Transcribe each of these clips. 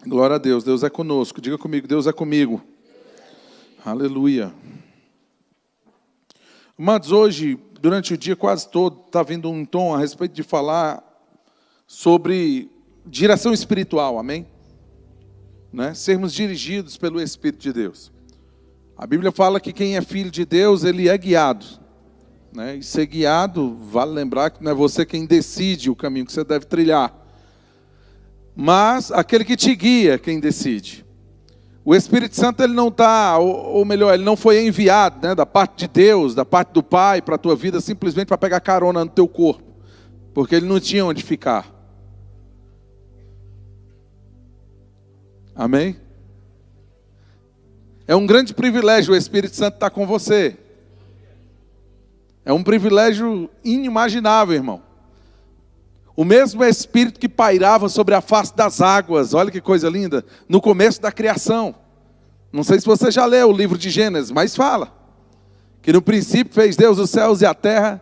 Glória a Deus, Deus é conosco. Diga comigo, Deus é comigo. Aleluia. Amados, hoje, durante o dia quase todo, está vindo um tom a respeito de falar sobre direção espiritual, amém? Né? Sermos dirigidos pelo Espírito de Deus. A Bíblia fala que quem é filho de Deus, ele é guiado. Né? E ser guiado, vale lembrar que não é você quem decide o caminho que você deve trilhar. Mas aquele que te guia, quem decide. O Espírito Santo, ele não está, ou melhor, ele não foi enviado, né, da parte de Deus, da parte do Pai, para a tua vida, simplesmente para pegar carona no teu corpo. Porque ele não tinha onde ficar. Amém? É um grande privilégio o Espírito Santo estar com você. É um privilégio inimaginável, irmão. O mesmo Espírito que pairava sobre a face das águas, olha que coisa linda, no começo da criação. Não sei se você já leu o livro de Gênesis, mas fala. Que no princípio fez Deus os céus e a terra.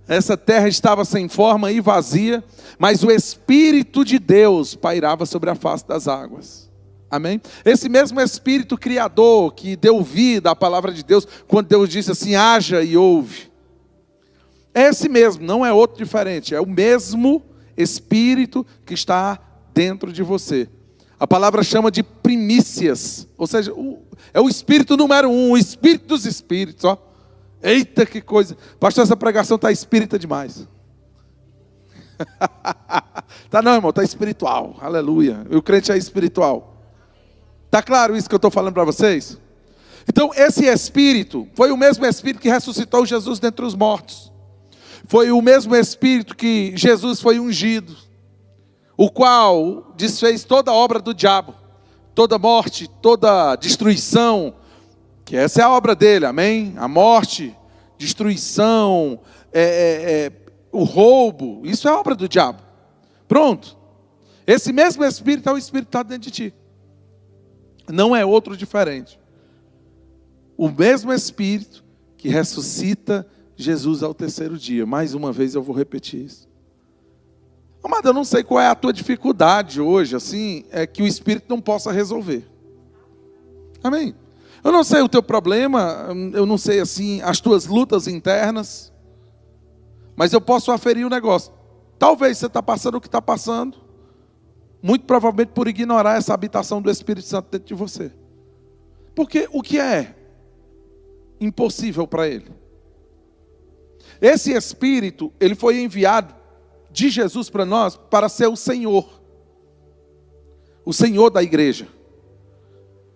Essa terra estava sem forma e vazia, mas o Espírito de Deus pairava sobre a face das águas. Amém? Esse mesmo Espírito Criador que deu vida à palavra de Deus, quando Deus disse assim, haja e ouve. É esse mesmo, não é outro diferente, é o mesmo Espírito que está dentro de você. A palavra chama de primícias, ou seja, é o Espírito número 1, o Espírito dos Espíritos. Ó. Eita, que coisa! Pastor, essa pregação está espírita demais. Tá não, irmão, está espiritual, aleluia. O crente é espiritual. Está claro isso que eu estou falando para vocês? Então, esse Espírito foi o mesmo Espírito que ressuscitou Jesus dentre os mortos. Foi o mesmo Espírito que Jesus foi ungido, o qual desfez toda a obra do diabo, toda morte, toda destruição, que essa é a obra dele, amém? A morte, destruição, o roubo, isso é obra do diabo. Pronto. Esse mesmo Espírito é o Espírito que está dentro de ti. Não é outro diferente. O mesmo Espírito que ressuscita Jesus ao terceiro dia. Mais uma vez eu vou repetir isso. Amado, eu não sei qual é a tua dificuldade hoje, assim, é que o Espírito não possa resolver. Amém? Eu não sei o teu problema, eu não sei, assim, as tuas lutas internas, mas eu posso aferir o negócio. Talvez você está passando o que está passando, muito provavelmente por ignorar essa habitação do Espírito Santo dentro de você. Porque o que é impossível para ele? Esse Espírito, ele foi enviado de Jesus para nós, para ser o Senhor da igreja.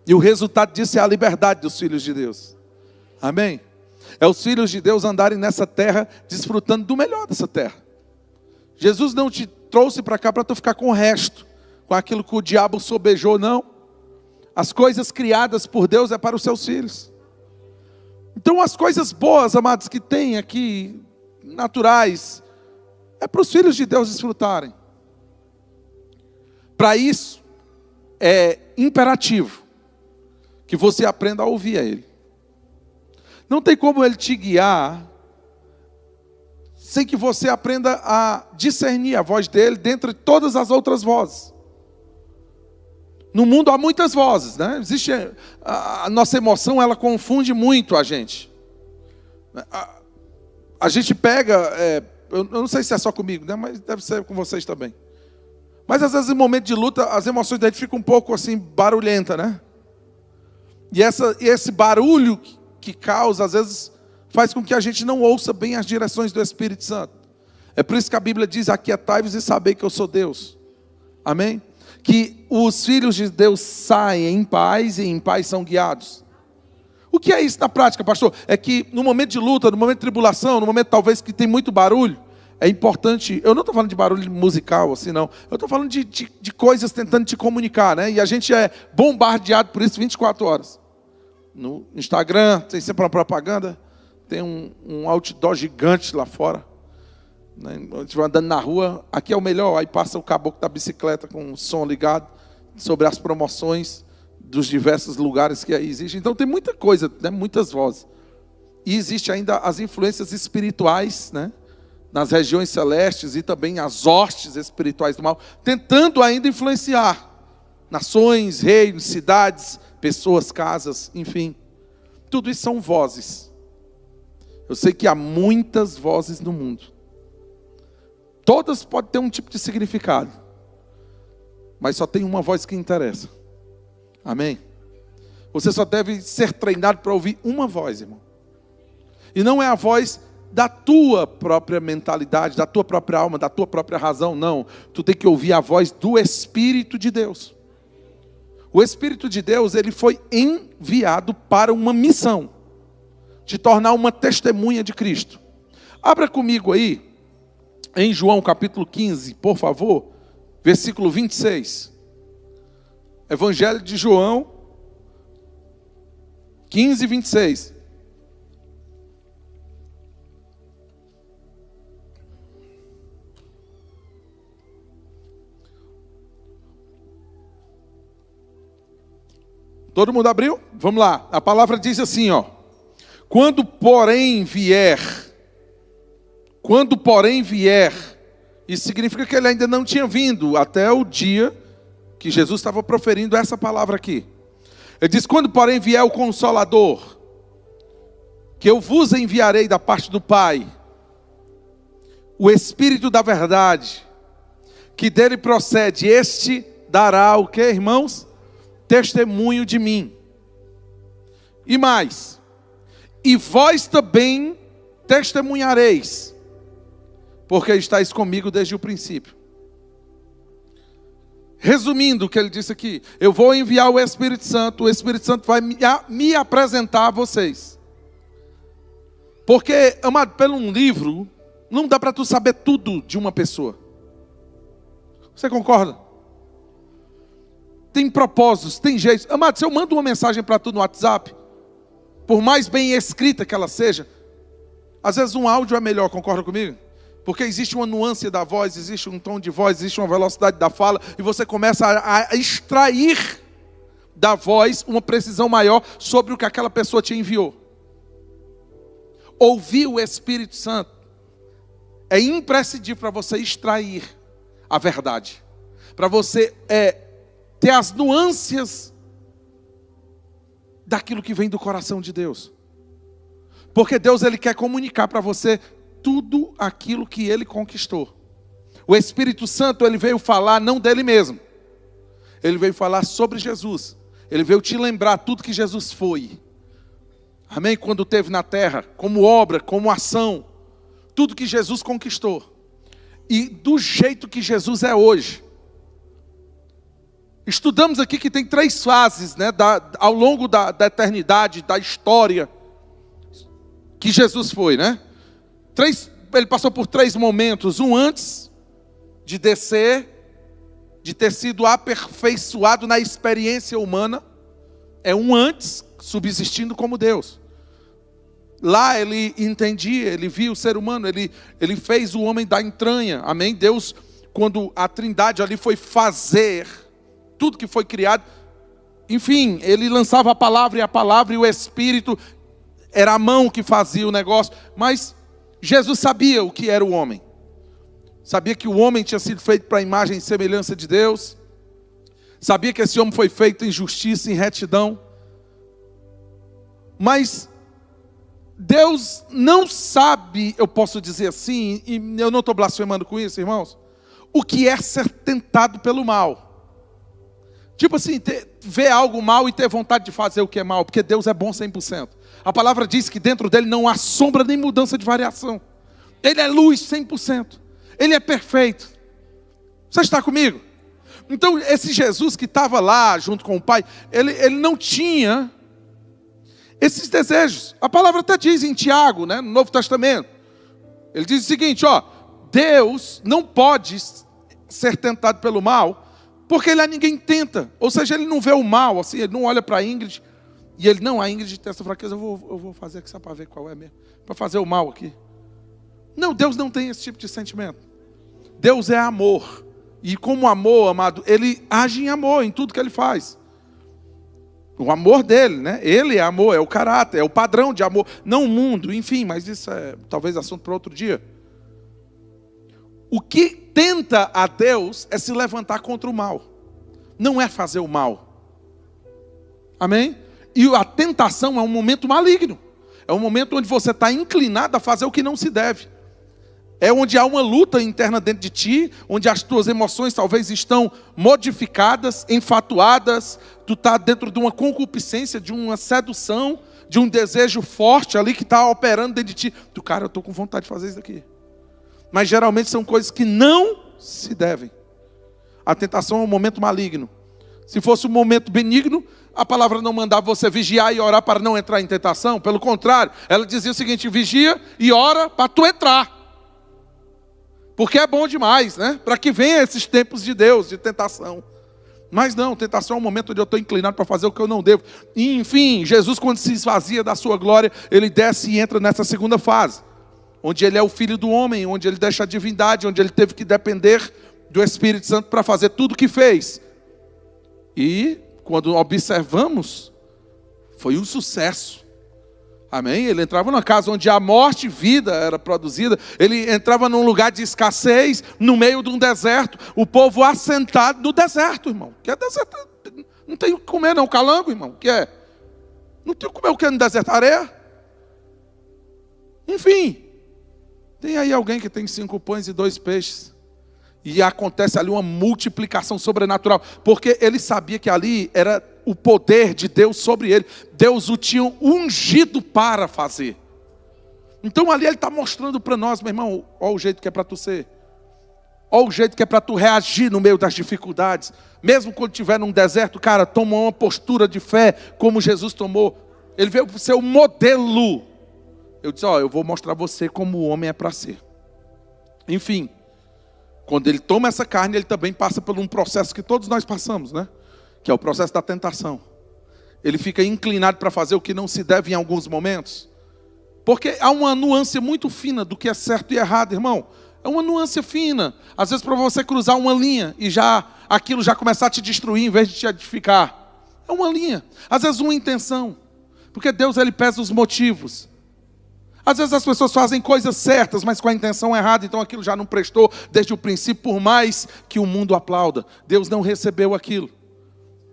E o resultado disso é a liberdade dos filhos de Deus. Amém? É os filhos de Deus andarem nessa terra, desfrutando do melhor dessa terra. Jesus não te trouxe para cá para tu ficar com o resto, com aquilo que o diabo sobejou, não. As coisas criadas por Deus é para os seus filhos. Então as coisas boas, amados, que tem aqui, naturais, é para os filhos de Deus desfrutarem. Para isso, é imperativo que você aprenda a ouvir a Ele. Não tem como Ele te guiar sem que você aprenda a discernir a voz dEle dentre todas as outras vozes. No mundo há muitas vozes, né? Existe a nossa emoção, ela confunde muito a gente. A gente pega, eu não sei se é só comigo, né? Mas deve ser com vocês também. Mas às vezes em momento de luta, as emoções da gente ficam um pouco assim barulhentas, né? E esse barulho que causa, às vezes, faz com que a gente não ouça bem as direções do Espírito Santo. É por isso que a Bíblia diz, aquietai-vos e sabei que eu sou Deus. Amém? Que os filhos de Deus saem em paz e em paz são guiados. O que é isso na prática, pastor? É que no momento de luta, no momento de tribulação, no momento talvez que tem muito barulho, é importante, eu não estou falando de barulho musical assim não, eu estou falando de coisas tentando te comunicar, né? E a gente é bombardeado por isso 24 horas. No Instagram, tem sempre uma propaganda, tem um outdoor gigante lá fora. A gente vai andando na rua, aqui é o melhor, aí passa o caboclo da bicicleta com o som ligado, sobre as promoções dos diversos lugares que aí existem. Então tem muita coisa, né? Muitas vozes. E existe ainda as influências espirituais, né? Nas regiões celestes e também as hostes espirituais do mal, tentando ainda influenciar. nações, reinos, cidades, pessoas, casas, enfim. Tudo isso são vozes. Eu sei que há muitas vozes no mundo. Todas podem ter um tipo de significado. Mas só tem uma voz que interessa. Amém? Você só deve ser treinado para ouvir uma voz, irmão. E não é a voz da tua própria mentalidade, da tua própria alma, da tua própria razão, não. Tu tem que ouvir a voz do Espírito de Deus. O Espírito de Deus, ele foi enviado para uma missão. De tornar uma testemunha de Cristo. Abra comigo aí, em João capítulo 15, por favor, versículo 26. Evangelho de João, 15, 26. Todo mundo abriu? Vamos lá. A palavra diz assim, ó. Quando porém vier, isso significa que ele ainda não tinha vindo até o dia que Jesus estava proferindo essa palavra aqui. Ele diz, quando porém vier o Consolador, que eu vos enviarei da parte do Pai, o Espírito da verdade, que dele procede, este dará o que, irmãos? Testemunho de mim. E mais, e vós também testemunhareis, porque estáis comigo desde o princípio. Resumindo o que ele disse aqui, eu vou enviar o Espírito Santo vai me apresentar a vocês. Porque, amado, pelo um livro, não dá para tu saber tudo de uma pessoa. Você concorda? Tem propósitos, tem jeitos. Amado, se eu mando uma mensagem para tu no WhatsApp, por mais bem escrita que ela seja, às vezes um áudio é melhor, concorda comigo? Porque existe uma nuance da voz, existe um tom de voz, existe uma velocidade da fala, e você começa a extrair da voz uma precisão maior sobre o que aquela pessoa te enviou. Ouvir o Espírito Santo é imprescindível para você extrair a verdade, para você ter as nuances daquilo que vem do coração de Deus. Porque Deus, ele quer comunicar para você tudo aquilo que ele conquistou. O Espírito Santo, ele veio falar não dele mesmo. Ele veio falar sobre Jesus. Ele veio te lembrar tudo que Jesus foi. Amém? Quando teve na terra, como obra, como ação. Tudo que Jesus conquistou. E do jeito que Jesus é hoje. Estudamos aqui que tem 3 fases, né, ao longo da eternidade, da história, que Jesus foi, né? Ele passou por 3 momentos. Um antes de descer, de ter sido aperfeiçoado na experiência humana. É um antes, subsistindo como Deus. Lá ele entendia, ele via o ser humano, ele fez o homem da entranha. Amém? Deus, quando a Trindade ali foi fazer tudo que foi criado, enfim, ele lançava a palavra e o Espírito era a mão que fazia o negócio. Mas Jesus sabia o que era o homem. Sabia que o homem tinha sido feito para a imagem e semelhança de Deus. Sabia que esse homem foi feito em justiça, em retidão. Mas Deus não sabe, eu posso dizer assim, e eu não estou blasfemando com isso, irmãos, o que é ser tentado pelo mal. Tipo assim, ver algo mal e ter vontade de fazer o que é mal, porque Deus é bom 100%. A palavra diz que dentro dele não há sombra nem mudança de variação. Ele é luz 100%. Ele é perfeito. Você está comigo? Então esse Jesus que estava lá junto com o Pai, ele não tinha esses desejos. A palavra até diz em Tiago, né, no Novo Testamento. Ele diz o seguinte, ó, Deus não pode ser tentado pelo mal, porque ele a ninguém tenta. Ou seja, ele não vê o mal, assim, ele não olha para a Ingrid, e ele, não, a Ingrid tem essa fraqueza, eu vou fazer aqui só para ver qual é mesmo, para fazer o mal aqui. Não, Deus não tem esse tipo de sentimento. Deus é amor. E como amor, amado, ele age em amor em tudo que ele faz. O amor dele, né? Ele é amor, é o caráter, é o padrão de amor. Não o mundo, enfim, mas isso é talvez assunto para outro dia. O que tenta a Deus é se levantar contra o mal. não é fazer o mal. Amém? E a tentação é um momento maligno. É um momento onde você está inclinado a fazer o que não se deve. É onde há uma luta interna dentro de ti, onde as tuas emoções talvez estão modificadas, enfatuadas, tu está dentro de uma concupiscência, de uma sedução, de um desejo forte ali que está operando dentro de ti. Tu, cara, eu estou com vontade de fazer isso aqui. Mas geralmente são coisas que não se devem. A tentação é um momento maligno. Se fosse um momento benigno, a palavra não mandava você vigiar e orar para não entrar em tentação. Pelo contrário, ela dizia o seguinte: vigia e ora para tu entrar. Porque é bom demais, né? Para que venha esses tempos de Deus, de tentação. Mas não, tentação é um momento onde eu estou inclinado para fazer o que eu não devo. E, enfim, Jesus, quando se esvazia da sua glória, ele desce e entra nessa segunda fase. Onde ele é o Filho do homem, onde ele deixa a divindade, onde ele teve que depender do Espírito Santo para fazer tudo o que fez. E, quando observamos, foi um sucesso. Amém? Ele entrava numa casa onde a morte e vida era produzida. Ele entrava num lugar de escassez, no meio de um deserto. O povo assentado no deserto, irmão. Que é deserto? Não tem o que comer não, calango, irmão. Que é? Não tem o que comer o que no deserto? Areia? Enfim. Tem aí alguém que tem 5 pães e 2 peixes. E acontece ali uma multiplicação sobrenatural. Porque ele sabia que ali era o poder de Deus sobre ele. Deus o tinha ungido para fazer. Então ali ele está mostrando para nós, meu irmão, olha o jeito que é para tu ser. Olha o jeito que é para tu reagir no meio das dificuldades. Mesmo quando estiver num deserto, cara, toma uma postura de fé como Jesus tomou. Ele veio ser o modelo. Eu disse, eu vou mostrar você como o homem é para ser. Enfim, quando ele toma essa carne, ele também passa por um processo que todos nós passamos, né? Que é o processo da tentação. Ele fica inclinado para fazer o que não se deve em alguns momentos. Porque há uma nuance muito fina do que é certo e errado, irmão. É uma nuance fina. Às vezes para você cruzar uma linha e aquilo já começar a te destruir em vez de te edificar. É uma linha. Às vezes uma intenção. Porque Deus, ele pesa os motivos. Às vezes as pessoas fazem coisas certas, mas com a intenção errada, então aquilo já não prestou desde o princípio, por mais que o mundo aplauda. Deus não recebeu aquilo.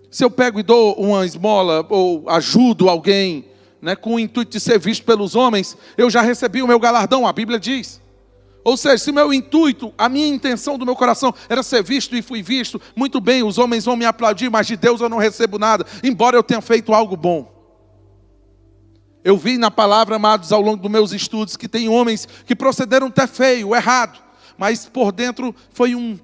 Se eu pego e dou uma esmola, ou ajudo alguém, né, com o intuito de ser visto pelos homens, eu já recebi o meu galardão, a Bíblia diz. Ou seja, se meu intuito, a minha intenção do meu coração era ser visto e fui visto, muito bem, os homens vão me aplaudir, mas de Deus eu não recebo nada, embora eu tenha feito algo bom. Eu vi na palavra, amados, ao longo dos meus estudos, que tem homens que procederam até feio, errado, mas por dentro foi um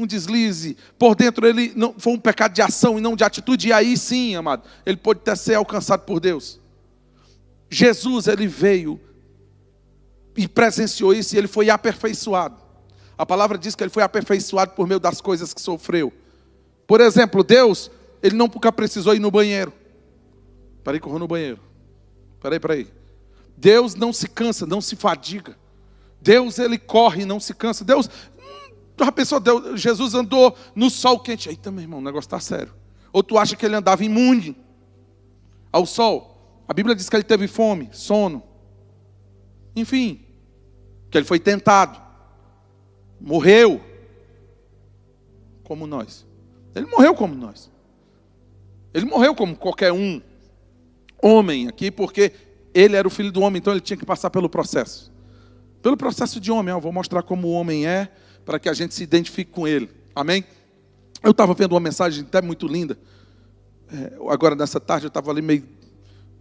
deslize, por dentro ele não, foi um pecado de ação e não de atitude, e aí sim, amado, ele pode até ser alcançado por Deus. Jesus, ele veio e presenciou isso e ele foi aperfeiçoado. A palavra diz que ele foi aperfeiçoado por meio das coisas que sofreu. Por exemplo, Deus, ele nunca precisou ir no banheiro. Peraí que eu vou no banheiro. Peraí. Deus não se cansa, não se fadiga. Deus, ele corre e não se cansa. Deus, a pessoa, Jesus andou no sol quente. Eita, meu irmão, o negócio está sério. Ou tu acha que ele andava imune ao sol? A Bíblia diz que ele teve fome, sono. Enfim, que ele foi tentado. Morreu como nós. Ele morreu como nós. Ele morreu como qualquer um. Homem aqui, porque ele era o filho do homem, então ele tinha que passar pelo processo. Pelo processo de homem, eu vou mostrar como o homem é, para que a gente se identifique com ele. Amém? Eu estava vendo uma mensagem até muito linda. Agora, nessa tarde, eu estava ali meio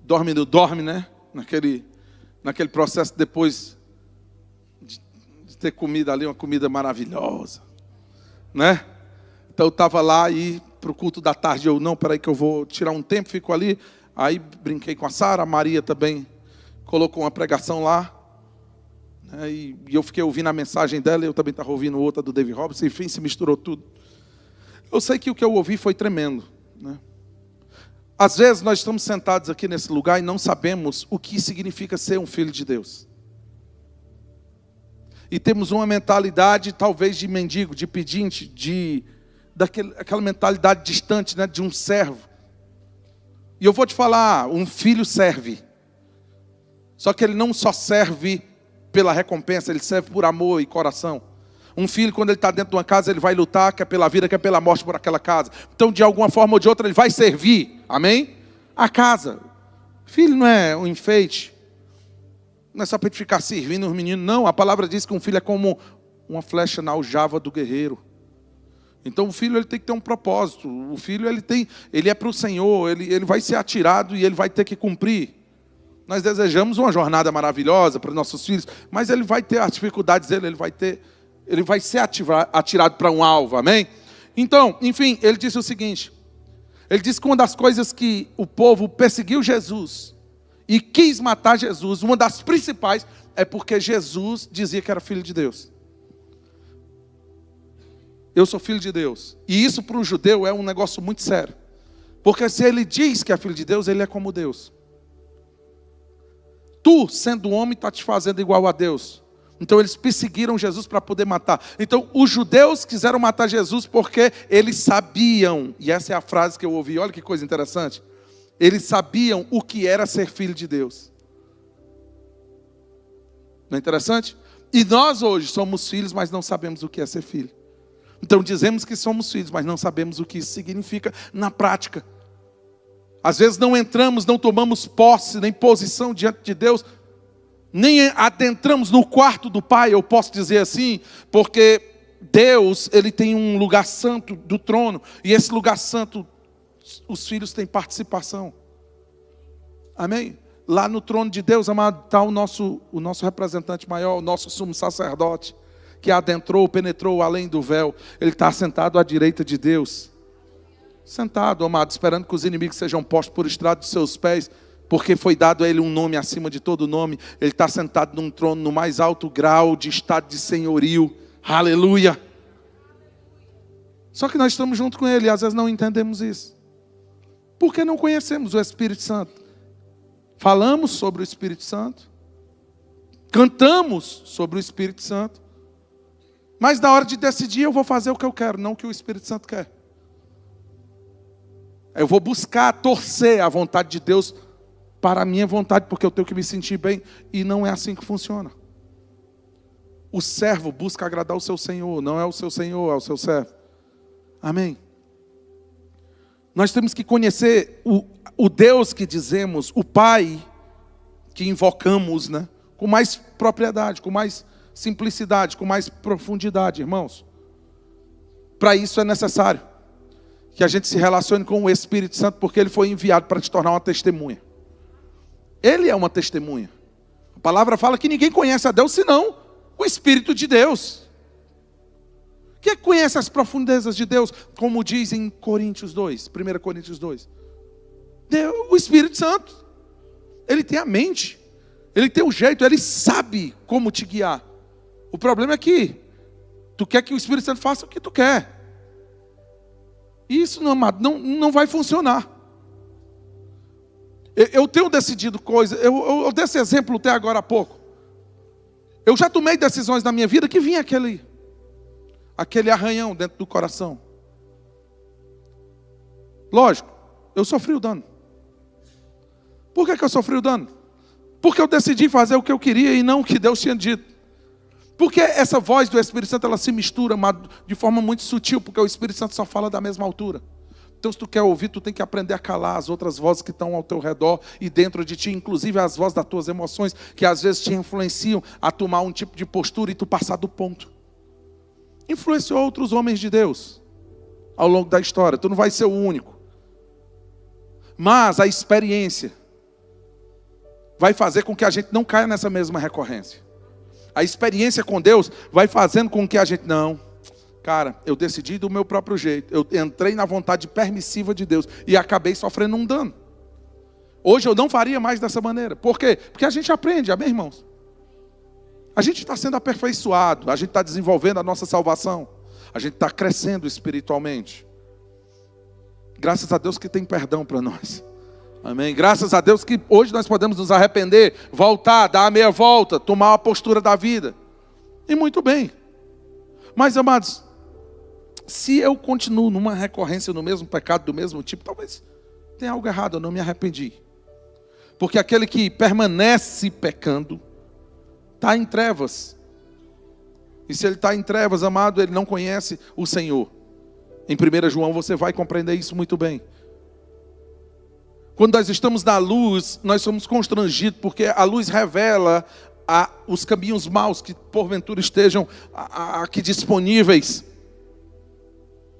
dorme, né? Naquele processo, depois de ter comido ali uma comida maravilhosa. Né? Então, eu estava lá e para o culto da tarde, peraí que eu vou tirar um tempo, fico ali. Aí brinquei com a Sara, a Maria também colocou uma pregação lá. Né, e eu fiquei ouvindo a mensagem dela, eu também estava ouvindo outra do David Robson, enfim, se misturou tudo. Eu sei que o que eu ouvi foi tremendo. Né? Às vezes nós estamos sentados aqui nesse lugar e não sabemos o que significa ser um filho de Deus. E temos uma mentalidade talvez de mendigo, de pedinte, aquela mentalidade distante, né, de um servo. E eu vou te falar, um filho serve. Só que ele não só serve pela recompensa, ele serve por amor e coração. Um filho, quando ele está dentro de uma casa, ele vai lutar, quer pela vida, quer pela morte por aquela casa. Então, de alguma forma ou de outra, ele vai servir, amém? A casa. Filho não é um enfeite. Não é só para ele ficar servindo os meninos, não. A palavra diz que um filho é como uma flecha na aljava do guerreiro. Então o filho ele tem que ter um propósito. O filho ele é para o Senhor, ele vai ser atirado e ele vai ter que cumprir. Nós desejamos uma jornada maravilhosa para nossos filhos, mas ele vai ter as dificuldades dele, ele vai ser atirado para um alvo, amém? Então, enfim, ele disse o seguinte, ele disse que uma das coisas que o povo perseguiu Jesus e quis matar Jesus, uma das principais, é porque Jesus dizia que era filho de Deus. Eu sou filho de Deus. E isso para um judeu é um negócio muito sério. Porque se ele diz que é filho de Deus, ele é como Deus. Tu, sendo homem, está te fazendo igual a Deus. Então eles perseguiram Jesus para poder matar. Então os judeus quiseram matar Jesus porque eles sabiam, e essa é a frase que eu ouvi, olha que coisa interessante. Eles sabiam o que era ser filho de Deus. Não é interessante? E nós hoje somos filhos, mas não sabemos o que é ser filho. Então dizemos que somos filhos, mas não sabemos o que isso significa na prática. Às vezes não entramos, não tomamos posse, nem posição diante de Deus, nem adentramos no quarto do Pai, eu posso dizer assim, porque Deus, Ele tem um lugar santo do trono, e esse lugar santo, os filhos têm participação. Amém? Lá no trono de Deus, amado, está o nosso representante maior, o nosso sumo sacerdote, que adentrou, penetrou além do véu. Ele está sentado à direita de Deus. Sentado, amado, esperando que os inimigos sejam postos por estrado dos seus pés, porque foi dado a ele um nome acima de todo nome. Ele está sentado num trono no mais alto grau de estado de senhorio. Aleluia! Só que nós estamos junto com ele e às vezes não entendemos isso. Porque não conhecemos o Espírito Santo. Falamos sobre o Espírito Santo. Cantamos sobre o Espírito Santo. Mas na hora de decidir eu vou fazer o que eu quero, não o que o Espírito Santo quer. Eu vou buscar torcer a vontade de Deus para a minha vontade, porque eu tenho que me sentir bem. E não é assim que funciona. O servo busca agradar o seu Senhor, não é o seu Senhor, é o seu servo. Amém? Nós temos que conhecer o Deus que dizemos, o Pai que invocamos, né? Com mais propriedade, com mais simplicidade, com mais profundidade, irmãos. Para isso é necessário que a gente se relacione com o Espírito Santo, porque ele foi enviado para te tornar uma testemunha. Ele é uma testemunha. A palavra fala que ninguém conhece a Deus senão o Espírito de Deus. Quem conhece as profundezas de Deus? Como diz em Coríntios 2, 1 Coríntios 2. Deus, o Espírito Santo. Ele tem a mente. Ele tem o jeito, ele sabe como te guiar. O problema é que tu quer que o Espírito Santo faça o que tu quer. E isso, não vai funcionar. Eu tenho decidido coisas, eu dei esse exemplo até agora há pouco. Eu já tomei decisões na minha vida que vinha aquele arranhão dentro do coração. Lógico, eu sofri o dano. Por que eu sofri o dano? Porque eu decidi fazer o que eu queria e não o que Deus tinha dito. Porque essa voz do Espírito Santo, ela se mistura de forma muito sutil, porque o Espírito Santo só fala da mesma altura. Então, se tu quer ouvir, tu tem que aprender a calar as outras vozes que estão ao teu redor e dentro de ti, inclusive as vozes das tuas emoções, que às vezes te influenciam a tomar um tipo de postura e tu passar do ponto. Influenciou outros homens de Deus ao longo da história, tu não vai ser o único. Mas a experiência vai fazer com que a gente não caia nessa mesma recorrência. A experiência com Deus vai fazendo com que a gente... Não, cara, eu decidi do meu próprio jeito. Eu entrei na vontade permissiva de Deus e acabei sofrendo um dano. Hoje eu não faria mais dessa maneira. Por quê? Porque a gente aprende, amém, irmãos? A gente está sendo aperfeiçoado, a gente está desenvolvendo a nossa salvação. A gente está crescendo espiritualmente. Graças a Deus que tem perdão para nós. Amém? Graças a Deus que hoje nós podemos nos arrepender, voltar, dar a meia volta, tomar a postura da vida. E muito bem. Mas, amados, se eu continuo numa recorrência no mesmo pecado, do mesmo tipo, talvez tenha algo errado, eu não me arrependi. Porque aquele que permanece pecando, está em trevas. E se ele está em trevas, amado, ele não conhece o Senhor. Em 1 João você vai compreender isso muito bem. Quando nós estamos na luz, nós somos constrangidos, porque a luz revela os caminhos maus que porventura estejam aqui disponíveis.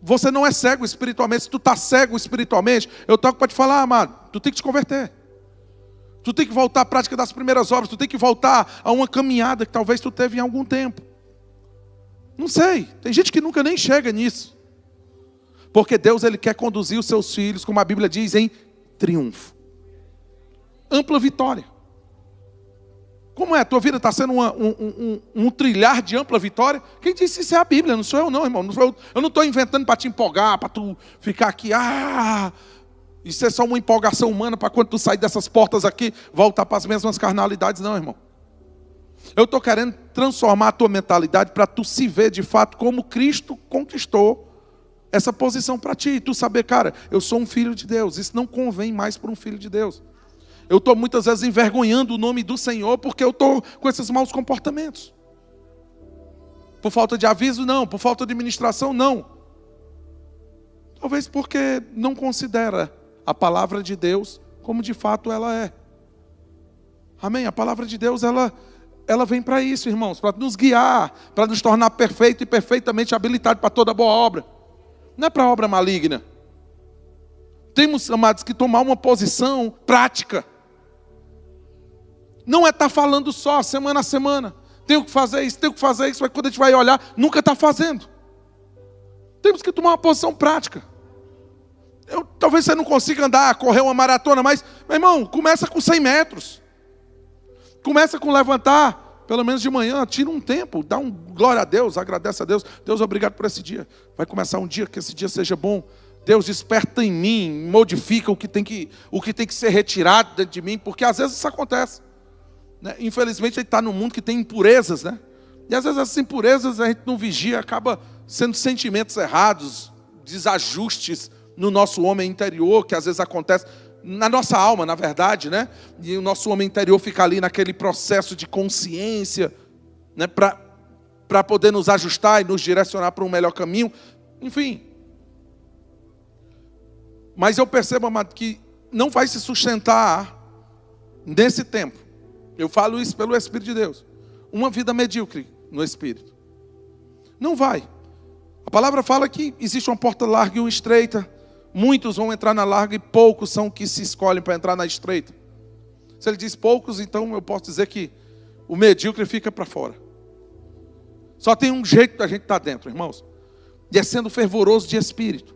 Você não é cego espiritualmente. Se tu está cego espiritualmente, eu toco para te falar, amado, tu tem que te converter. Tu tem que voltar à prática das primeiras obras. Tu tem que voltar a uma caminhada que talvez tu teve em algum tempo. Não sei, tem gente que nunca nem chega nisso. Porque Deus, Ele quer conduzir os seus filhos, como a Bíblia diz, em triunfo. Ampla vitória. Como é? Tua vida está sendo um trilhar de ampla vitória? Quem disse isso é a Bíblia, não sou eu não, irmão. Eu não estou inventando para te empolgar, para tu ficar aqui, isso é só uma empolgação humana para quando tu sair dessas portas aqui, voltar para as mesmas carnalidades, não, irmão. Eu estou querendo transformar a tua mentalidade para tu se ver de fato como Cristo conquistou essa posição para ti. E tu saber, cara, eu sou um filho de Deus. Isso não convém mais para um filho de Deus. Eu estou muitas vezes envergonhando o nome do Senhor porque eu estou com esses maus comportamentos. Por falta de aviso, não. Por falta de ministração, não. Talvez porque não considera a palavra de Deus como de fato ela é. Amém? A palavra de Deus, ela vem para isso, irmãos, para nos guiar, para nos tornar perfeito e perfeitamente habilitado para toda boa obra. Não é para obra maligna. Temos, amados, que tomar uma posição prática. Não é estar falando só, semana a semana. Tenho que fazer isso, mas quando a gente vai olhar, nunca está fazendo. Temos que tomar uma posição prática. Talvez você não consiga correr uma maratona, mas, meu irmão, começa com 100 metros. Começa com levantar, pelo menos de manhã, tira um tempo, dá um glória a Deus, agradece a Deus. Deus, obrigado por esse dia. Vai começar um dia, que esse dia seja bom. Deus, desperta em mim, modifica o que tem que ser retirado dentro de mim, porque às vezes isso acontece. Né? Infelizmente a gente está num mundo que tem impurezas, né? E às vezes essas impurezas a gente não vigia, acaba sendo sentimentos errados, desajustes no nosso homem interior, que às vezes acontece na nossa alma, na verdade, né? E o nosso homem interior fica ali naquele processo de consciência, né? Para poder nos ajustar e nos direcionar para um melhor caminho. Enfim. Mas eu percebo, amado, que não vai se sustentar nesse tempo. Eu falo isso pelo Espírito de Deus. Uma vida medíocre no Espírito. Não vai. A palavra fala que existe uma porta larga e uma estreita. Muitos vão entrar na larga e poucos são que se escolhem para entrar na estreita. Se ele diz poucos, então eu posso dizer que o medíocre fica para fora. Só tem um jeito da gente estar dentro, irmãos. E é sendo fervoroso de espírito.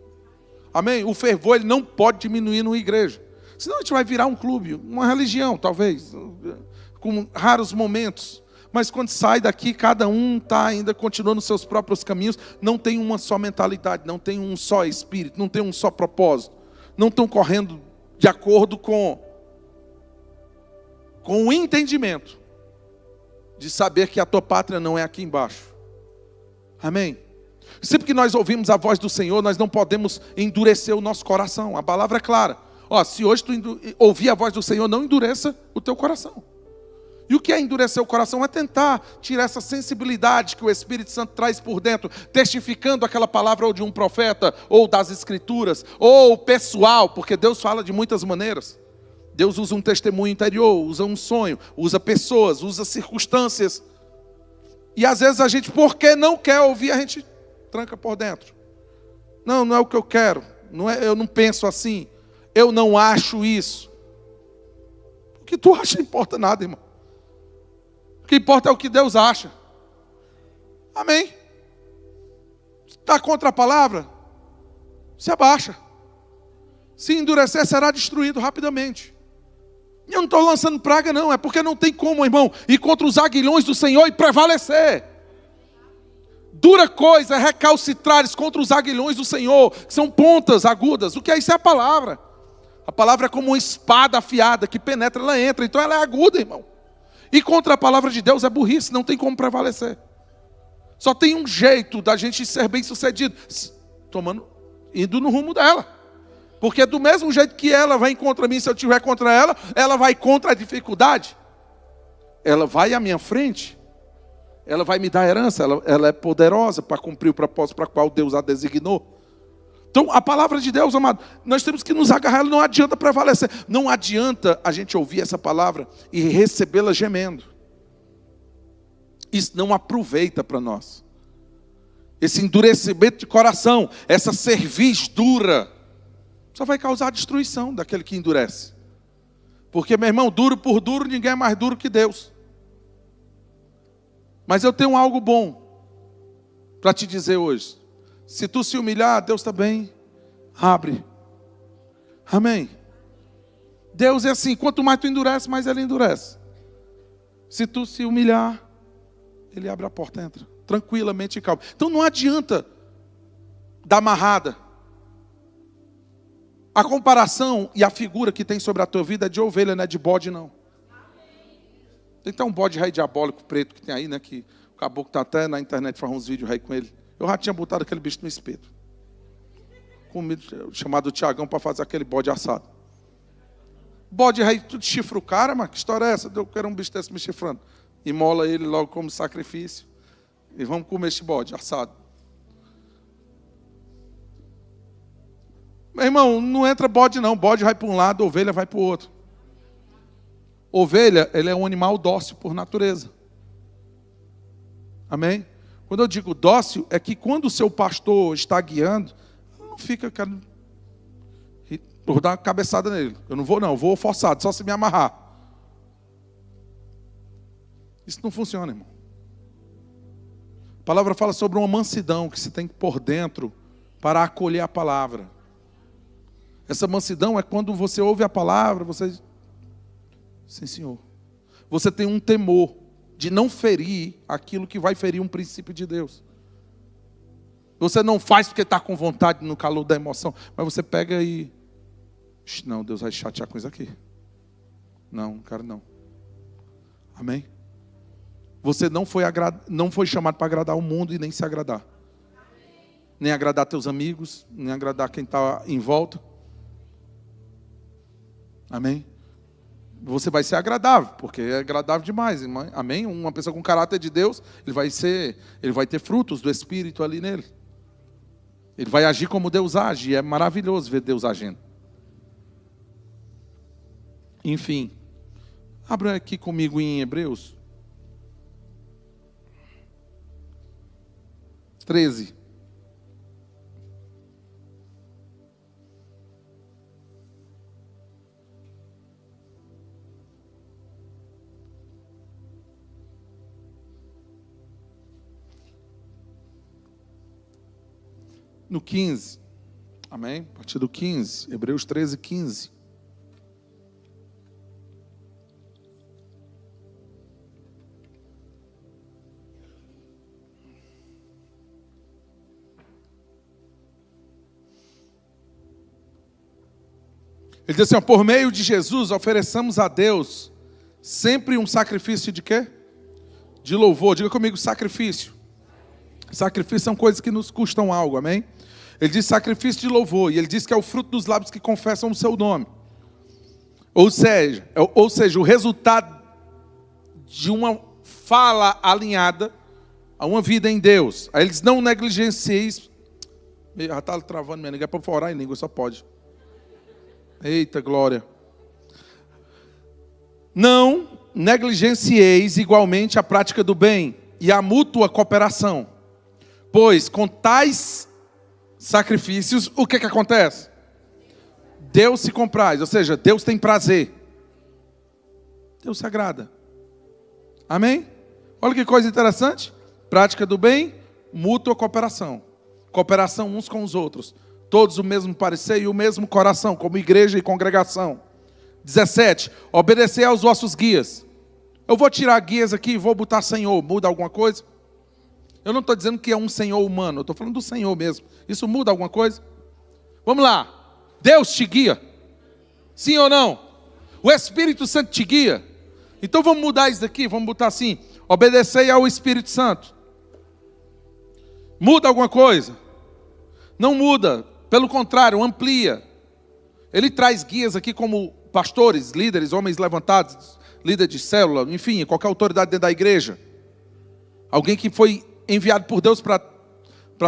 Amém? O fervor, ele não pode diminuir numa igreja. Senão a gente vai virar um clube, uma religião, talvez, com raros momentos. Mas quando sai daqui, cada um está ainda continuando os seus próprios caminhos. Não tem uma só mentalidade, não tem um só espírito, não tem um só propósito. Não estão correndo de acordo com o entendimento de saber que a tua pátria não é aqui embaixo. Amém? Sempre que nós ouvimos a voz do Senhor, nós não podemos endurecer o nosso coração. A palavra é clara. Se hoje tu ouvir a voz do Senhor, não endureça o teu coração. E o que é endurecer o coração? É tentar tirar essa sensibilidade que o Espírito Santo traz por dentro, testificando aquela palavra ou de um profeta, ou das Escrituras, ou pessoal, porque Deus fala de muitas maneiras. Deus usa um testemunho interior, usa um sonho, usa pessoas, usa circunstâncias. E às vezes a gente, porque não quer ouvir, a gente tranca por dentro. Não é o que eu quero, eu não penso assim, eu não acho isso. O que tu acha não importa nada, irmão. O que importa é o que Deus acha. Amém? Está contra a palavra? Se abaixa. Se endurecer, será destruído rapidamente. E eu não estou lançando praga, não. É porque não tem como, irmão, ir contra os aguilhões do Senhor e prevalecer. Dura coisa é recalcitrares contra os aguilhões do Senhor, que são pontas agudas. O que é isso? É a palavra. A palavra é como uma espada afiada que penetra, ela entra. Então ela é aguda, irmão. E contra a palavra de Deus é burrice, não tem como prevalecer. Só tem um jeito da gente ser bem sucedido, indo no rumo dela. Porque do mesmo jeito que ela vai contra mim, se eu estiver contra ela vai contra a dificuldade. Ela vai à minha frente. ela vai me dar herança, ela é poderosa para cumprir o propósito para o qual Deus a designou. Então, a palavra de Deus, amado, nós temos que nos agarrar, ela não adianta prevalecer. Não adianta a gente ouvir essa palavra e recebê-la gemendo. Isso não aproveita para nós. Esse endurecimento de coração, essa cerviz dura, só vai causar destruição daquele que endurece. Porque, meu irmão, duro por duro, ninguém é mais duro que Deus. Mas eu tenho algo bom para te dizer hoje. Se tu se humilhar, Deus também abre. Amém? Deus é assim, quanto mais tu endurece, mais Ele endurece. Se tu se humilhar, Ele abre a porta, entra. Tranquilamente e calma. Então não adianta dar amarrada. A comparação e a figura que tem sobre a tua vida é de ovelha, não é de bode, não. Tem até um bode rei diabólico preto que tem aí, né? Que o caboclo está até na internet, faz uns vídeos rei com ele. Eu já tinha botado aquele bicho no espeto. Chamado Tiagão para fazer aquele bode assado. Bode rei, tudo chifra o cara, mas que história é essa? Eu quero um bicho desse me chifrando. Imola ele logo como sacrifício. E vamos comer este bode assado. Meu irmão, não entra bode não. Bode vai para um lado, ovelha vai para o outro. Ovelha, ele é um animal dócil por natureza. Amém? Quando eu digo dócil, é que quando o seu pastor está guiando, não fica querendo vou dar uma cabeçada nele. Eu não vou não, eu vou forçado, só se me amarrar. Isso não funciona, irmão. A palavra fala sobre uma mansidão que você tem que pôr dentro para acolher a palavra. Essa mansidão é quando você ouve a palavra, você... Sim, Senhor. Você tem um temor de não ferir aquilo que vai ferir um princípio de Deus. Você não faz porque está com vontade no calor da emoção, mas você pega e... Não, Deus vai chatear com isso aqui. Não, cara, não. Amém? Você não foi chamado para agradar o mundo e nem se agradar. Nem agradar teus amigos, nem agradar quem está em volta. Amém? Você vai ser agradável, porque é agradável demais. Amém? Uma pessoa com caráter de Deus, ele vai ter frutos do Espírito ali nele. Ele vai agir como Deus age, e é maravilhoso ver Deus agindo. Enfim, abra aqui comigo em Hebreus 13. No 15, amém? A partir do 15, Hebreus 13, 15. Ele diz assim, por meio de Jesus, ofereçamos a Deus sempre um sacrifício de quê? De louvor. Diga comigo, sacrifício. Sacrifício são coisas que nos custam algo, amém? Ele diz sacrifício de louvor, e ele diz que é o fruto dos lábios que confessam o seu nome. Ou seja, o resultado de uma fala alinhada a uma vida em Deus. Aí eles não negligencieis. Já está travando minha língua, é para orar em língua, só pode. Eita glória. Não negligencieis igualmente a prática do bem e a mútua cooperação. Pois com tais sacrifícios, o que acontece? Deus se compraz, ou seja, Deus tem prazer. Deus se agrada. Amém? Olha que coisa interessante. Prática do bem, mútua cooperação. Cooperação uns com os outros. Todos o mesmo parecer e o mesmo coração, como igreja e congregação. 17. Obedecer aos vossos guias. Eu vou tirar guias aqui e vou botar Senhor. Muda alguma coisa? Eu não estou dizendo que é um Senhor humano. Eu estou falando do Senhor mesmo. Isso muda alguma coisa? Vamos lá. Deus te guia. Sim ou não? O Espírito Santo te guia. Então vamos mudar isso daqui. Vamos botar assim. Obedecer ao Espírito Santo. Muda alguma coisa? Não muda. Pelo contrário, amplia. Ele traz guias aqui como pastores, líderes, homens levantados, líder de célula, enfim, qualquer autoridade dentro da igreja. Alguém que foi enviado por Deus para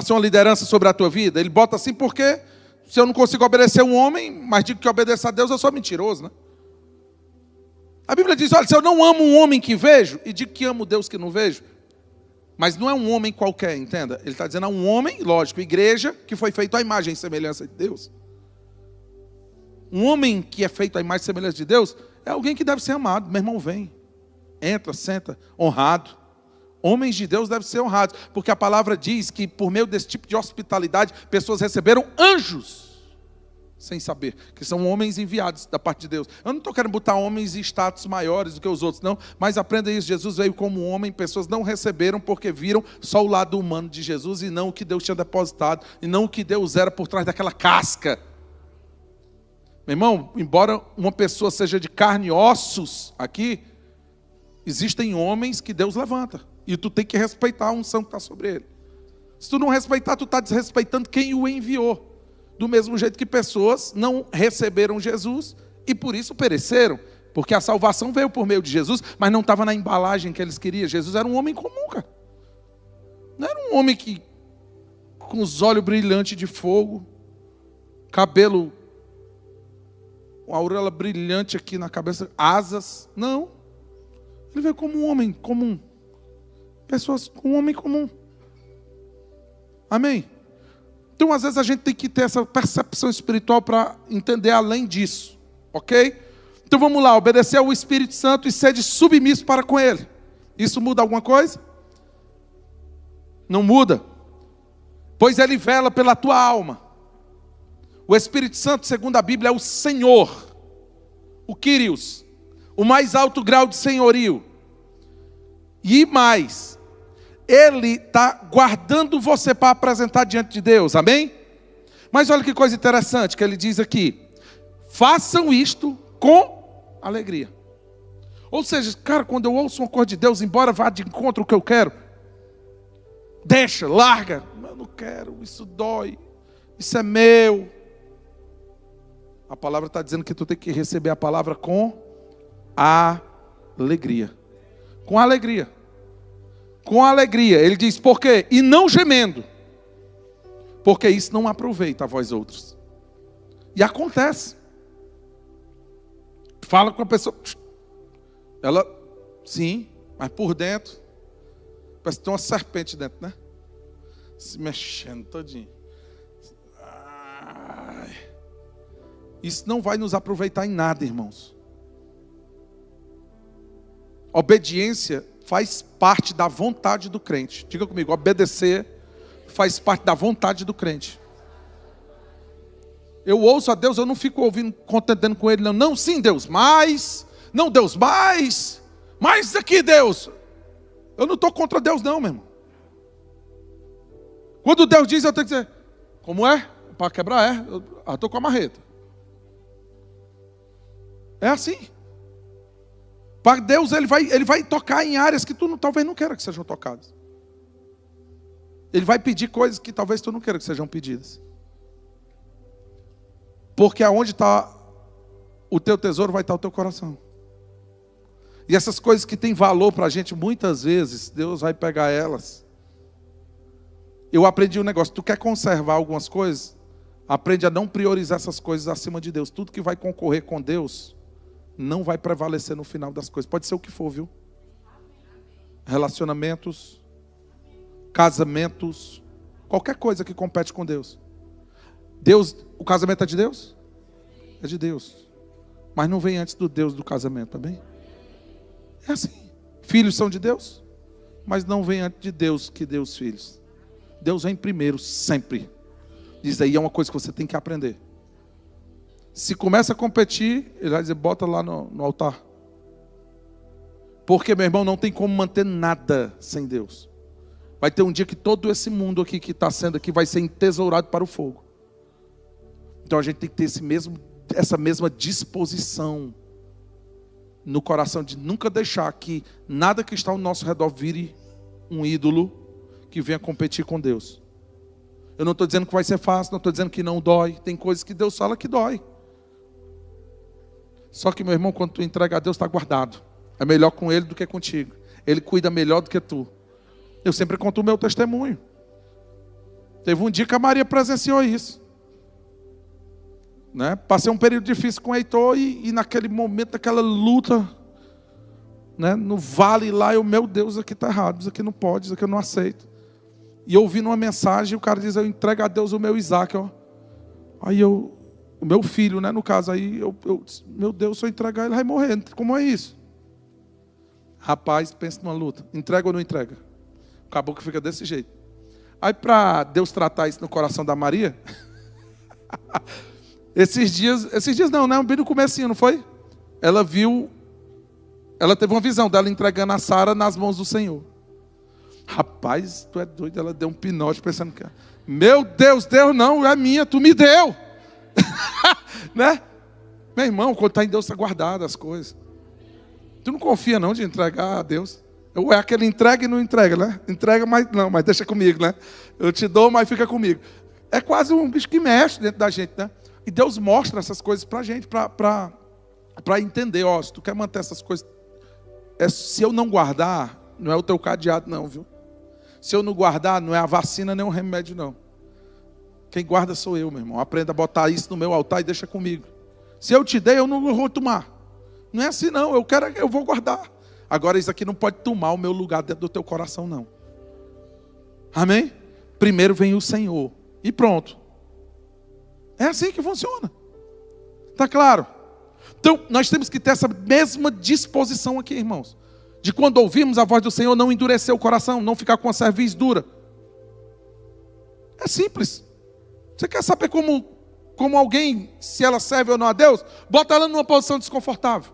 ser uma liderança sobre a tua vida. Ele bota assim porque se eu não consigo obedecer um homem, mas digo que obedeço a Deus, eu sou mentiroso, né? A Bíblia diz, olha, se eu não amo um homem que vejo, e digo que amo Deus que não vejo, mas não é um homem qualquer, entenda? Ele está dizendo a um homem, lógico, igreja, que foi feito à imagem e semelhança de Deus. Um homem que é feito à imagem e semelhança de Deus, é alguém que deve ser amado. Meu irmão, vem, entra, senta, honrado. Homens de Deus devem ser honrados, porque a palavra diz que por meio desse tipo de hospitalidade, pessoas receberam anjos, sem saber, que são homens enviados da parte de Deus. Eu não estou querendo botar homens em status maiores do que os outros, não, mas aprenda isso, Jesus veio como homem, pessoas não receberam porque viram só o lado humano de Jesus e não o que Deus tinha depositado, e não o que Deus era por trás daquela casca. Meu irmão, embora uma pessoa seja de carne e ossos aqui, existem homens que Deus levanta, e tu tem que respeitar a unção que está sobre ele. Se tu não respeitar, tu está desrespeitando quem o enviou. Do mesmo jeito que pessoas não receberam Jesus e por isso pereceram. Porque a salvação veio por meio de Jesus, mas não estava na embalagem que eles queriam. Jesus era um homem comum, cara. Não era um homem que com os olhos brilhantes de fogo, cabelo, uma auréola brilhante aqui na cabeça, asas. Não. Ele veio como um homem comum. Pessoas com um homem comum. Amém? Então, às vezes, a gente tem que ter essa percepção espiritual para entender além disso. Ok? Então, vamos lá. Obedecer ao Espírito Santo e ser submisso para com Ele. Isso muda alguma coisa? Não muda. Pois Ele vela pela tua alma. O Espírito Santo, segundo a Bíblia, é o Senhor. O Kyrios. O mais alto grau de senhorio. E mais, Ele está guardando você para apresentar diante de Deus, amém? Mas olha que coisa interessante que ele diz aqui. Façam isto com alegria. Ou seja, cara, quando eu ouço uma coisa de Deus, embora vá de encontro ao que eu quero, deixa, larga. Eu não quero, isso dói, isso é meu. A palavra está dizendo que tu tem que receber a palavra com alegria. Com alegria. Com alegria. Ele diz, por quê? E não gemendo. Porque isso não aproveita a vós outros. E acontece. Fala com a pessoa. Ela, sim, mas por dentro, parece que tem uma serpente dentro, né? Se mexendo todinho. Ai. Isso não vai nos aproveitar em nada, irmãos. Obediência faz parte da vontade do crente. Diga comigo, obedecer faz parte da vontade do crente. Eu ouço a Deus, eu não fico ouvindo, contendendo com Ele, não. Não, sim, Deus, mais. Não, Deus, mais. Mais aqui, Deus. Eu não estou contra Deus, não, meu irmão. Quando Deus diz, eu tenho que dizer, como é? Para quebrar, é. Eu estou com a marreta. É assim. Para Deus, Ele vai tocar em áreas que tu talvez não queira que sejam tocadas. Ele vai pedir coisas que talvez tu não queira que sejam pedidas. Porque aonde está o teu tesouro, vai estar o teu coração. E essas coisas que têm valor para a gente, muitas vezes, Deus vai pegar elas. Eu aprendi um negócio, tu quer conservar algumas coisas, aprende a não priorizar essas coisas acima de Deus. Tudo que vai concorrer com Deus, não vai prevalecer no final das coisas. Pode ser o que for, viu? Relacionamentos, casamentos, qualquer coisa que compete com Deus. Deus, o casamento é de Deus? É de Deus. Mas não vem antes do Deus do casamento, tá bem? É assim. Filhos são de Deus, mas não vem antes de Deus que deu os filhos. Deus vem primeiro, sempre. Diz aí, é uma coisa que você tem que aprender. Se começa a competir, ele vai dizer, bota lá no altar. Porque, meu irmão, não tem como manter nada sem Deus. Vai ter um dia que todo esse mundo aqui que está sendo aqui vai ser entesourado para o fogo. Então a gente tem que ter essa mesma disposição no coração de nunca deixar que nada que está ao nosso redor vire um ídolo que venha competir com Deus. Eu não estou dizendo que vai ser fácil, não estou dizendo que não dói. Tem coisas que Deus fala que dói. Só que, meu irmão, quando tu entrega a Deus, está guardado. É melhor com Ele do que contigo. Ele cuida melhor do que tu. Eu sempre conto o meu testemunho. Teve um dia que a Maria presenciou isso. Né? Passei um período difícil com o Heitor e naquele momento, aquela luta, né? No vale lá, meu Deus, isso aqui está errado, isso aqui não pode, isso aqui eu não aceito. E eu ouvindo uma mensagem, o cara diz, eu entrego a Deus o meu Isaac. Ó. Aí o meu filho, né, no caso, aí meu Deus, se eu entregar, ele vai morrer. Como é isso? Rapaz, pensa numa luta. Entrega ou não entrega? Acabou que fica desse jeito. Aí para Deus tratar isso no coração da Maria... Esses dias não, né? Bem no comecinho, não foi? Ela teve uma visão dela entregando a Sara nas mãos do Senhor. Rapaz, tu é doido, ela deu um pinote pensando que, meu Deus, Deus não, é minha, tu me deu. Né? Meu irmão, quando está em Deus, está guardado as coisas. Tu não confia não de entregar a Deus? Ou é aquele entrega e não entrega, né? Entrega, mas não, mas deixa comigo, né? Eu te dou, mas fica comigo. É quase um bicho que mexe dentro da gente, né? E Deus mostra essas coisas para a gente, para entender, ó, se tu quer manter essas coisas, se eu não guardar, não é o teu cadeado não, viu? Se eu não guardar, não é a vacina nem o remédio não. Quem guarda sou eu, meu irmão. Aprenda a botar isso no meu altar e deixa comigo. Se eu te dei, eu não vou tomar. Não é assim não, eu vou guardar. Agora isso aqui não pode tomar o meu lugar dentro do teu coração não. Amém? Primeiro vem o Senhor e pronto. É assim que funciona. Está claro? Então, nós temos que ter essa mesma disposição aqui, irmãos. De quando ouvirmos a voz do Senhor, não endurecer o coração, não ficar com a cerviz dura. É simples. Você quer saber como alguém, se ela serve ou não a Deus? Bota ela numa posição desconfortável.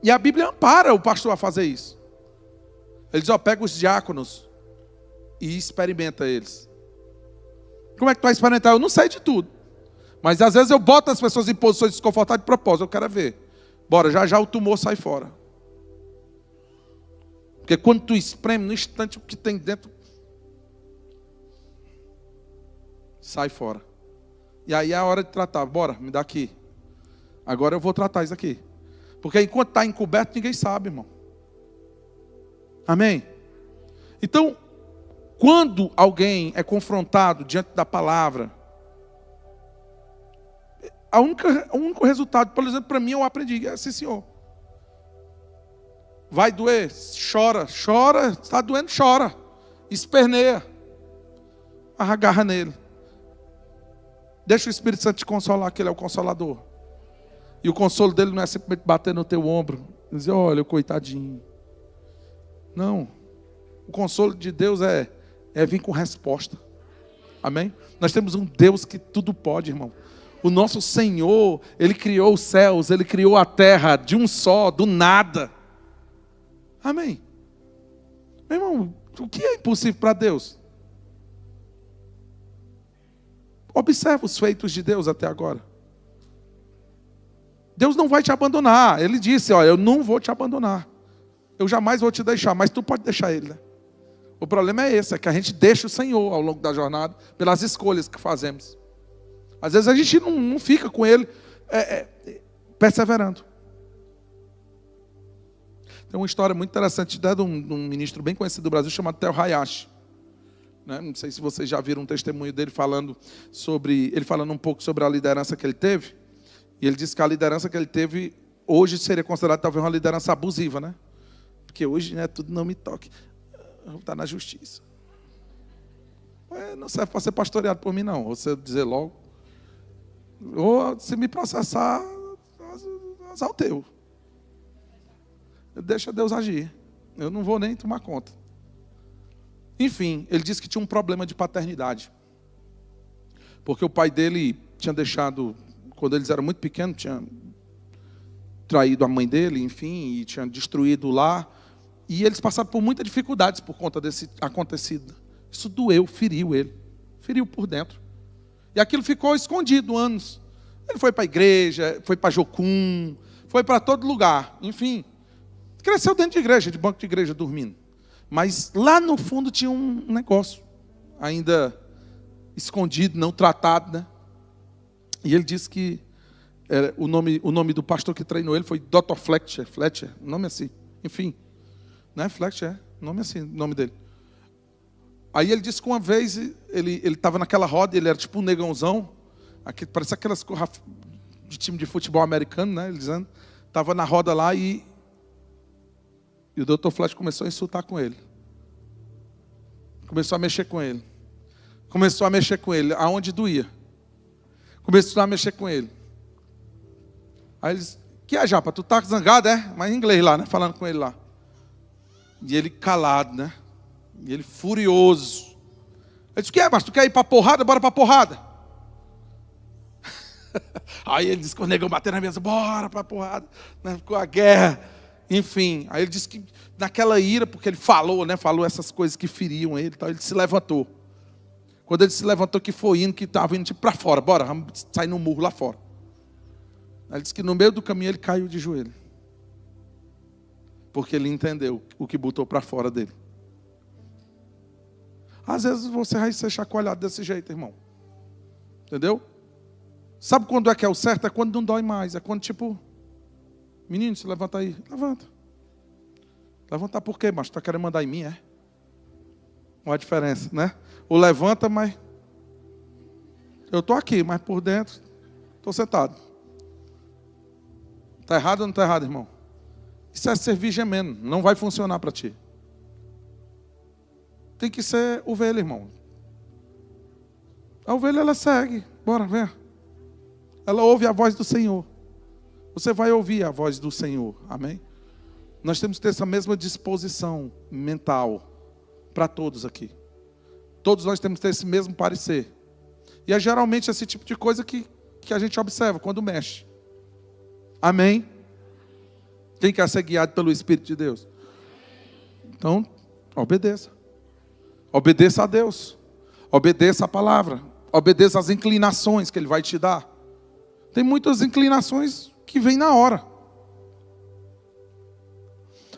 E a Bíblia ampara o pastor a fazer isso. Ele diz, ó, pega os diáconos e experimenta eles. Como é que tu vai experimentar? Eu não sei de tudo. Mas às vezes eu boto as pessoas em posições desconfortáveis de propósito. Eu quero ver. Bora, já o tumor sai fora. Porque quando tu espreme, no instante o que tem dentro sai fora. E aí é a hora de tratar. Bora, me dá aqui. Agora eu vou tratar isso aqui. Porque enquanto está encoberto, ninguém sabe, irmão. Amém? Então, quando alguém é confrontado diante da palavra, o único resultado, por exemplo, para mim, eu aprendi, é assim, Senhor. Vai doer, chora, está doendo, chora. Esperneia. Agarra nele. Deixa o Espírito Santo te consolar, que ele é o consolador. E o consolo dele não é simplesmente bater no teu ombro e dizer, olha, coitadinho. Não. O consolo de Deus é vir com resposta. Amém? Nós temos um Deus que tudo pode, irmão. O nosso Senhor, Ele criou os céus, Ele criou a terra de um só, do nada. Amém? Meu irmão, o que é impossível para Deus? Observa os feitos de Deus até agora. Deus não vai te abandonar. Ele disse, olha, eu não vou te abandonar. Eu jamais vou te deixar, mas tu pode deixar Ele, né? O problema é esse, é que a gente deixa o Senhor ao longo da jornada, pelas escolhas que fazemos. Às vezes a gente não fica com Ele perseverando. Tem uma história muito interessante de um ministro bem conhecido do Brasil, chamado Theo Hayashi. Né? Não sei se vocês já viram um testemunho dele falando um pouco sobre a liderança que ele teve. E ele disse que a liderança que ele teve, hoje seria considerada talvez uma liderança abusiva, né? Porque hoje, né, tudo não me toque. Está na justiça. Não serve para ser pastoreado por mim, não. Você dizer logo. Ou se me processar, azar o teu. Deixa Deus agir. Eu não vou nem tomar conta. Enfim, ele disse que tinha um problema de paternidade. Porque o pai dele tinha deixado, quando eles eram muito pequenos, tinha traído a mãe dele, enfim, e tinha destruído o lar. E eles passaram por muitas dificuldades por conta desse acontecido. Isso doeu, feriu ele. Feriu por dentro. E aquilo ficou escondido anos. Ele foi para a igreja, foi para Jocum, foi para todo lugar. Enfim, cresceu dentro de igreja, de banco de igreja, dormindo. Mas lá no fundo tinha um negócio ainda escondido, não tratado, né? E ele disse que o nome do pastor que treinou ele foi Dr. Fletcher, um nome assim. Enfim, não é Fletcher, Nome assim, nome dele. Aí ele disse que uma vez ele estava naquela roda, ele era tipo um negãozão, parecia aquelas de time de futebol americano, né? Ele dizendo, estava na roda lá e o Dr. Flash começou a insultar com ele. Começou a mexer com ele. Começou a mexer com ele, aonde doía. Começou a mexer com ele. Aí ele disse, que é, Japa, tu tá zangado, é? Mas em inglês lá, né? Falando com ele lá. E ele calado, né? E ele furioso. Ele disse, que é, mas tu quer ir pra porrada? Bora pra porrada. Aí ele disse que o negão bateu na mesa, bora pra porrada. Né? Ficou a guerra. Enfim, aí ele disse que naquela ira, porque ele falou, né? Falou essas coisas que feriam ele, então ele se levantou. Quando ele se levantou, que foi indo, que estava indo tipo para fora, bora, vamos sair no murro lá fora. Aí ele disse que no meio do caminho ele caiu de joelho. Porque ele entendeu o que botou para fora dele. Às vezes você vai ser chacoalhado desse jeito, irmão. Entendeu? Sabe quando é que é o certo? É quando não dói mais. É quando tipo, menino, se levanta aí. Levanta. Levantar por quê, mas tu está querendo mandar em mim, é? Não há diferença, né? Ou levanta, mas eu estou aqui, mas por dentro estou sentado. Está errado ou não está errado, irmão? Isso é servir gemendo, não vai funcionar para ti. Tem que ser ovelha, irmão. A ovelha, ela segue. Bora, vem. Ela ouve a voz do Senhor. Você vai ouvir a voz do Senhor, amém? Nós temos que ter essa mesma disposição mental para todos aqui. Todos nós temos que ter esse mesmo parecer. E é geralmente esse tipo de coisa que a gente observa quando mexe. Amém? Quem quer ser guiado pelo Espírito de Deus? Então, obedeça. Obedeça a Deus. Obedeça a palavra. Obedeça às inclinações que Ele vai te dar. Tem muitas inclinações que vêm na hora.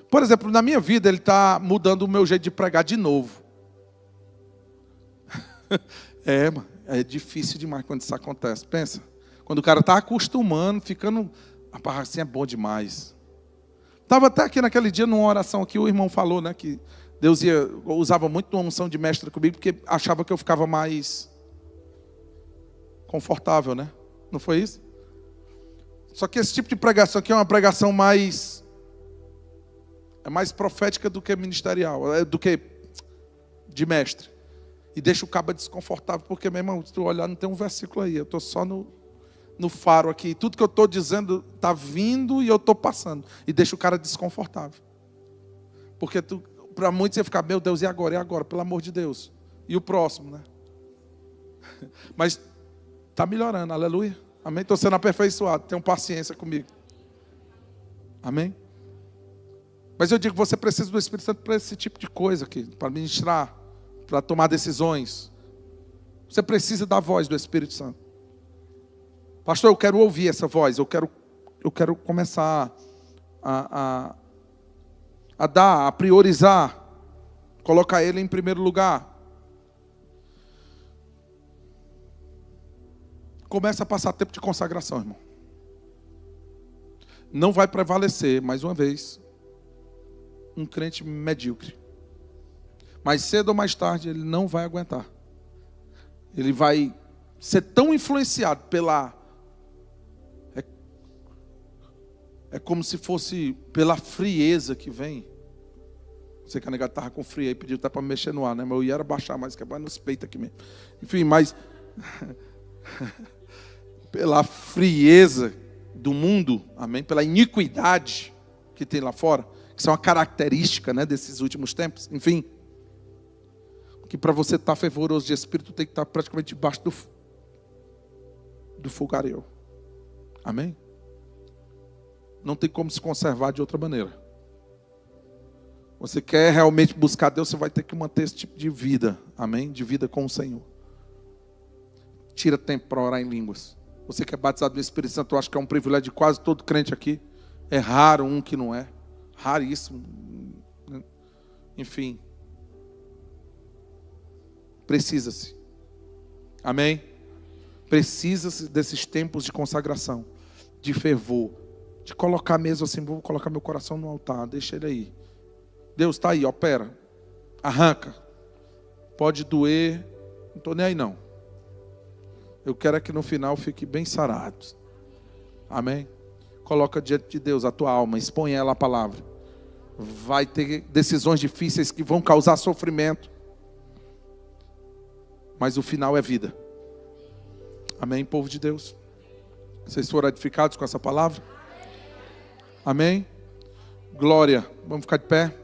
Por exemplo, na minha vida, Ele está mudando o meu jeito de pregar de novo. Mano, é difícil demais quando isso acontece. Pensa, quando o cara está acostumando, ficando, rapaz, assim é bom demais. Estava até aqui naquele dia, numa oração aqui, o irmão falou, né, que Deus usava muito uma unção de mestre comigo, porque achava que eu ficava mais confortável, né? Não foi isso? Só que esse tipo de pregação aqui é uma pregação mais profética do que ministerial, do que de mestre. E deixa o cabo desconfortável, porque, meu irmão, se tu olhar, não tem um versículo aí. Eu estou só no faro aqui. Tudo que eu estou dizendo está vindo e eu estou passando. E deixa o cara desconfortável. Porque para muitos você ficar, meu Deus, e agora? E agora? Pelo amor de Deus. E o próximo, né? Mas está melhorando, aleluia. Amém? Estou sendo aperfeiçoado. Tenham paciência comigo. Amém? Mas eu digo, você precisa do Espírito Santo para esse tipo de coisa aqui. Para ministrar. Para tomar decisões. Você precisa da voz do Espírito Santo. Pastor, eu quero ouvir essa voz. Eu quero começar a priorizar. Colocar Ele em primeiro lugar. Começa a passar tempo de consagração, irmão. Não vai prevalecer, mais uma vez, um crente medíocre. Mais cedo ou mais tarde ele não vai aguentar. Ele vai ser tão influenciado pela... É como se fosse pela frieza que vem. Você que a negada estava com frio aí, pediu até para mexer no ar, né? Mas eu ia baixar mais, que é nos peitos aqui mesmo. Enfim, mas... pela frieza do mundo, amém? Pela iniquidade que tem lá fora, que são uma característica, né, desses últimos tempos, enfim... que para você estar fervoroso de espírito, tem que estar praticamente debaixo do fogareiro. Amém? Não tem como se conservar de outra maneira. Você quer realmente buscar Deus, você vai ter que manter esse tipo de vida. Amém? De vida com o Senhor. Tira tempo para orar em línguas. Você que é batizado no Espírito Santo, eu acho que é um privilégio de quase todo crente aqui. É raro um que não é. Raríssimo. Enfim. Precisa-se. Amém? Precisa-se desses tempos de consagração, de fervor, de colocar mesmo assim, vou colocar meu coração no altar, deixa ele aí. Deus está aí, opera. Arranca. Pode doer, não estou nem aí não. Eu quero é que no final fique bem sarado. Amém? Coloca diante de Deus a tua alma, expõe ela a palavra. Vai ter decisões difíceis que vão causar sofrimento. Mas o final é vida. Amém, povo de Deus? Vocês foram edificados com essa palavra? Amém? Glória. Vamos ficar de pé?